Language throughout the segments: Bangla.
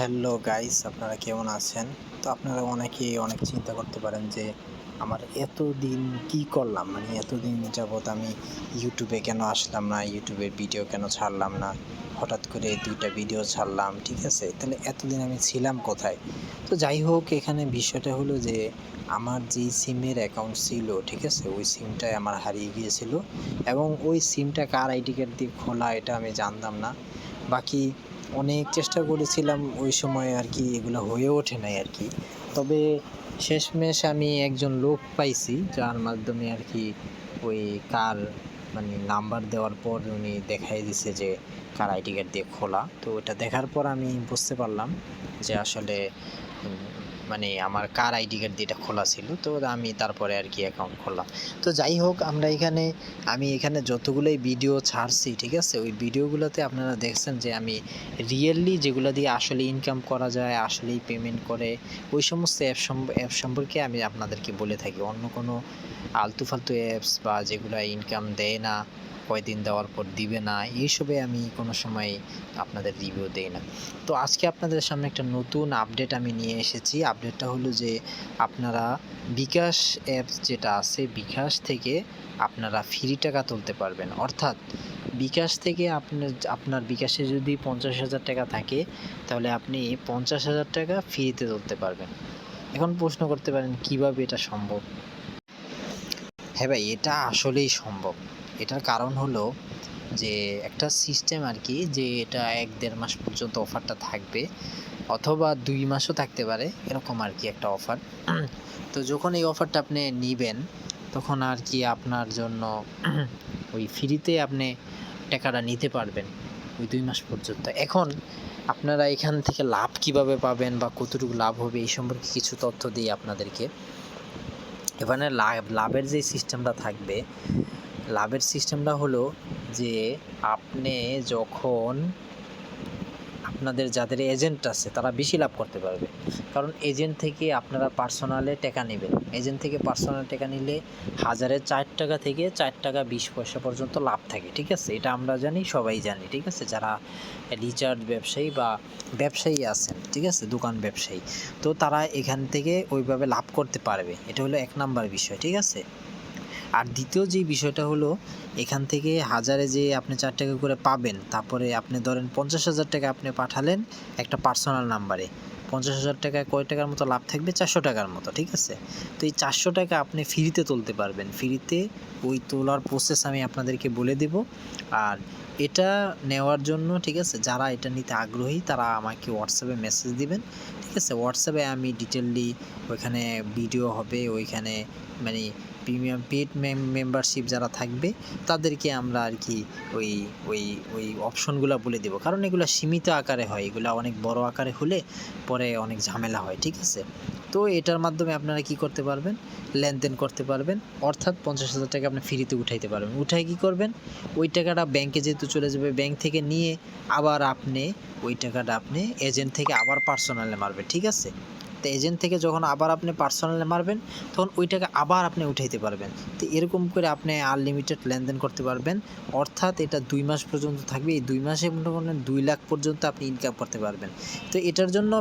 হ্যালো গাইস, আপনারা কেমন আছেন? তো আপনারা অনেকেই অনেক চিন্তা করতে পারেন যে আমার এতদিন কি করলাম, মানে এতদিন যাবৎ আমি ইউটিউবে কেন আসলাম না, ইউটিউবের ভিডিও কেন ছাড়লাম না, হঠাৎ করে 2টা ভিডিও ছাড়লাম, ঠিক আছে? তাহলে এতদিন আমি ছিলাম কোথায়? তো যাই হোক, এখানে বিষয়টা হলো যে আমার যেই সিমের অ্যাকাউন্ট ছিল, ঠিক আছে, ওই সিমটাই আমার হারিয়ে গিয়েছিল এবং ওই সিমটা কার আইডি কার্ড দিয়ে খোলা এটা আমি জানতাম না। বাকি অনেক চেষ্টা করেছিলাম ওই সময় আর কি, এগুলো হয়ে ওঠে নাই আর কি। তবে শেষমেশ আমি একজন লোক পাইছি যার মাধ্যমে আর কি ওই কার মানে নাম্বার দেওয়ার পর উনি দেখাই দিছে যে কার আইডি কার্ড দিয়ে খোলা। তো ওটা দেখার পর আমি বুঝতে পারলাম যে আসলে মানে আমার কার আইডি কার্ড দিয়ে এটা খোলা ছিল। তো আমি তারপরে আর কি অ্যাকাউন্ট খোলা। তো যাই হোক, আমি এখানে যতগুলোই ভিডিও ছাড়ছি, ঠিক আছে, ওই ভিডিওগুলোতে আপনারা দেখছেন যে আমি রিয়েলি যেগুলো দিয়ে আসলে ইনকাম করা যায়, আসলেই পেমেন্ট করে, ওই সমস্ত অ্যাপ সম্পর্কে আমি আপনাদেরকে বলে থাকি। অন্য কোনো আলতু ফালতু অ্যাপস বা যেগুলো ইনকাম দেয় না, কয়দিন দেওয়ার পর দিবে না, এইসবে আমি কোনো সময় আপনাদের রিভিউ দেই না। তো আজকে আপনাদের সামনে একটা নতুন আপডেট আমি নিয়ে এসেছি। আপডেটটা হলো যে আপনারা বিকাশ অ্যাপস যেটা আছে, বিকাশ থেকে আপনারা ফ্রি টাকা তুলতে পারবেন। অর্থাৎ বিকাশ থেকে আপনার বিকাশে যদি 50,000 টাকা থাকে, তাহলে আপনি 50,000 টাকা ফ্রিতে তুলতে পারবেন। এখন প্রশ্ন করতে পারেন কিভাবে এটা সম্ভব? হ্যাঁ ভাই, এটা আসলেই সম্ভব। এটার কারণ হলো যে একটা সিস্টেম আর কি, যে এটা 1-1.5 মাস পর্যন্ত অফারটা থাকবে, অথবা 2 মাসও থাকতে পারে, এরকম আর কি একটা অফার। তো যখন এই অফারটা আপনি নিবেন, তখন আর কি আপনার জন্য ওই ফ্রিতে আপনি টাকাটা নিতে পারবেন ওই 2 মাস পর্যন্ত। এখন আপনারা এখান থেকে লাভ কিভাবে পাবেন বা কতটুকু লাভ হবে এই সম্পর্কে কিছু তথ্য দিই আপনাদেরকে। এখানে লাভের যে সিস্টেমটা থাকবে, লাভের সিস্টেমটা হলো যে আপনি যখন আপনাদের যাদের এজেন্ট আছে তারা বেশি লাভ করতে পারবে। কারণ এজেন্ট থেকে আপনারা পার্সোনালে টাকা নেবেন। এজেন্ট থেকে পার্সোনাল টাকা নিলে 1000-এ 4 টাকা থেকে 4 টাকা 20 পয়সা পর্যন্ত লাভ থাকে, ঠিক আছে? এটা আমরা জানি, সবাই জানি, ঠিক আছে? যারা রিচার্জ ব্যবসায়ী বা ব্যবসায়ী আছেন, ঠিক আছে, দোকান ব্যবসায়ী, তো তারা এখান থেকে ওইভাবে লাভ করতে পারবে। এটা হলো 1 নাম্বার বিষয়, ঠিক আছে? আর দ্বিতীয় যে বিষয়টা হলো, এখান থেকে 1000-এ যে আপনি 4 টাকা করে পাবেন, তারপরে আপনি ধরেন 50,000 টাকা আপনি পাঠালেন একটা পার্সোনাল নাম্বারে। 50,000 টাকায় কয় টাকার মতো লাভ থাকবে? 400 টাকার মতো, ঠিক আছে? তো এই 400 টাকা আপনি ফ্রিতে তুলতে পারবেন। ফ্রিতে ওই তোলার প্রসেস আমি আপনাদেরকে বলে দেব। আর এটা নেওয়ার জন্য, ঠিক আছে, যারা এটা নিতে আগ্রহী তারা আমাকে হোয়াটসঅ্যাপে মেসেজ দিবেন, ঠিক আছে? হোয়াটসঅ্যাপে আমি ডিটেইললি, ওইখানে ভিডিও হবে, ওইখানে মানে প্রিমিয়াম পেইড মেম্বারশিপ যারা থাকবে তাদেরকে আমরা আর কি ওই ওই ওই অপশনগুলো বলে দেবো। কারণ এগুলো সীমিত আকারে হয়, এগুলো অনেক বড় আকারে হলে পরে অনেক ঝামেলা হয়, ঠিক আছে? তো এটার মাধ্যমে আপনারা কি করতে পারবেন? লেনদেন করতে পারবেন। অর্থাৎ 50,000 টাকা আপনি ফ্রিতে উঠাইতে পারবেন। উঠায় কি করবেন? ওই টাকাটা ব্যাংকে যেহেতু চলে যাবে, ব্যাংক থেকে নিয়ে আবার আপনি ওই টাকাটা আপনি এজেন্ট থেকে আবার পার্সোনালে মারবেন, ঠিক আছে? তো এজেন্ট থেকে যখন আবার আপনি পার্সোনালে মারবেন, তখন ওই টাকা আবার আপনি উঠাইতে পারবেন। তো এরকম করে আপনি আনলিমিটেড লেনদেন করতে পারবেন। অর্থাৎ এটা 2 মাস পর্যন্ত থাকবে। এই 2 মাসে মনে করেন 2 লাখ পর্যন্ত আপনি ইনকাম করতে পারবেন। তো এটার জন্য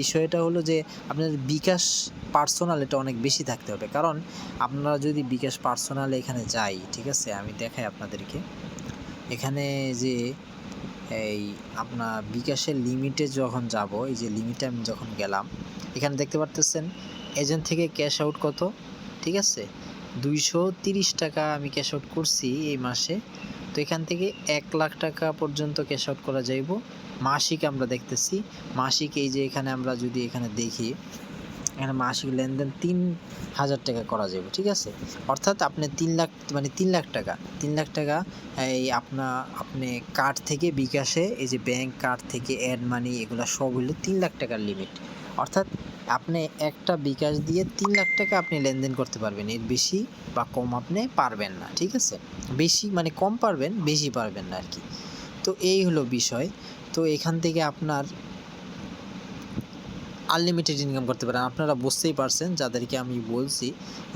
বিষয়টা হলো যে আপনার বিকাশ পার্সোনাল এটা অনেক বেশি থাকতে হবে। কারণ আপনারা যদি বিকাশ পার্সোনালে এখানে যাই, ঠিক আছে? আমি দেখাই আপনাদেরকে। এখানে যে এই আপনার বিকাশের লিমিটে যখন যাব, এই যে লিমিটে আমি যখন গেলাম, এখানে দেখতে পারতেছেন এজেন্ট থেকে ক্যাশ আউট কত, ঠিক আছে? 230 টাকা আমি ক্যাশ আউট করছি এই মাসে। তো এখান থেকে 1 লাখ টাকা পর্যন্ত ক্যাশ আউট করা যাইব। মাসিক আমরা দেখতেছি, মাসিক এই যে এখানে আমরা যদি এখানে দেখি, এখানে মাসিক লেনদেন 3,000 টাকা করা যাবে, ঠিক আছে? অর্থাৎ আপনি 3 লাখ, মানে 3 লাখ টাকা, 3 লাখ টাকা এই আপনি কার্ড থেকে বিকাশে, এই যে ব্যাংক কার্ড থেকে অ্যাড মানি, এগুলো সব হলো 3 লাখ টাকার লিমিট। অর্থাৎ আপনি একটা বিকাশ দিয়ে 3 লাখ টাকা আপনি লেনদেন করতে পারবেন। এর বেশি বা কম আপনি পারবেন না, ঠিক আছে? বেশি মানে কম পারবেন, বেশি পারবেন না আর কি। তো এই হলো বিষয়। তো এখান থেকে আপনার আনলিমিটেড ইনকাম করতে পারেন। আপনারা বুঝতেই পারছেন যাদেরকে আমি বলছি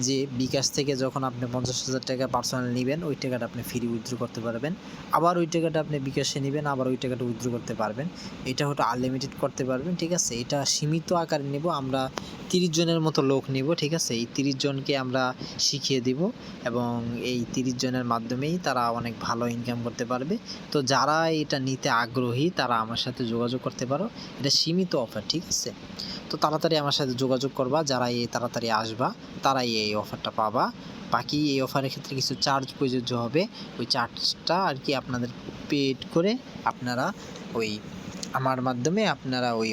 যে বিকাশ থেকে যখন আপনি 50,000 টাকা পার্সোনাল নিবেন, ওই টাকাটা আপনি ফ্রি উইথড্র করতে পারবেন। আবার ওই টাকাটা আপনি বিকাশে নিবেন, আবার ওই টাকাটা উইথড্র করতে পারবেন। এটা হলো আনলিমিটেড করতে পারবেন, ঠিক আছে? এটা সীমিত আকারে নেব, আমরা 30 জনের মতো লোক নিব, ঠিক আছে? এই 30 জনকে আমরা শিখিয়ে দিব এবং এই 30 জনের মাধ্যমেই তারা অনেক ভালো ইনকাম করতে পারবে। তো যারা এটা নিতে আগ্রহী তারা আমার সাথে যোগাযোগ করতে পারো। এটা সীমিত অফার, ঠিক আছে? তো তাড়াতাড়ি আমার সাথে যোগাযোগ করবা, যারা তাড়াতাড়ি আসবা তারাই এই অফারটা পাবা। বাকি এই অফারের ক্ষেত্রে কিছু চার্জ প্রযোজ্য হবে, ওই চার্জটা আর কি আপনাদের পেড করে আপনারা ওই আমার মাধ্যমে আপনারা ওই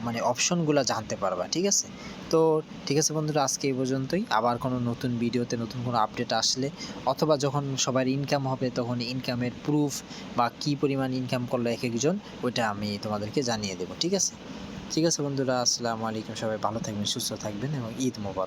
মানে অপশনগুলো জানতে পারবা, ঠিক আছে? তো ঠিক আছে বন্ধুরা, আজকে এই পর্যন্তই। আবার কোনো নতুন ভিডিওতে নতুন কোনো আপডেট আসলে অথবা যখন সবার ইনকাম হবে তখন ইনকামের প্রুফ বা কী পরিমাণ ইনকাম করলো এক একজন, ওইটা আমি তোমাদেরকে জানিয়ে দেবো, ঠিক আছে? ঠিক আছে বন্ধুরা, আসসালামু আলাইকুম। সবাই ভালো থাকবেন, সুস্থ থাকবেন এবং ঈদ মোবারক।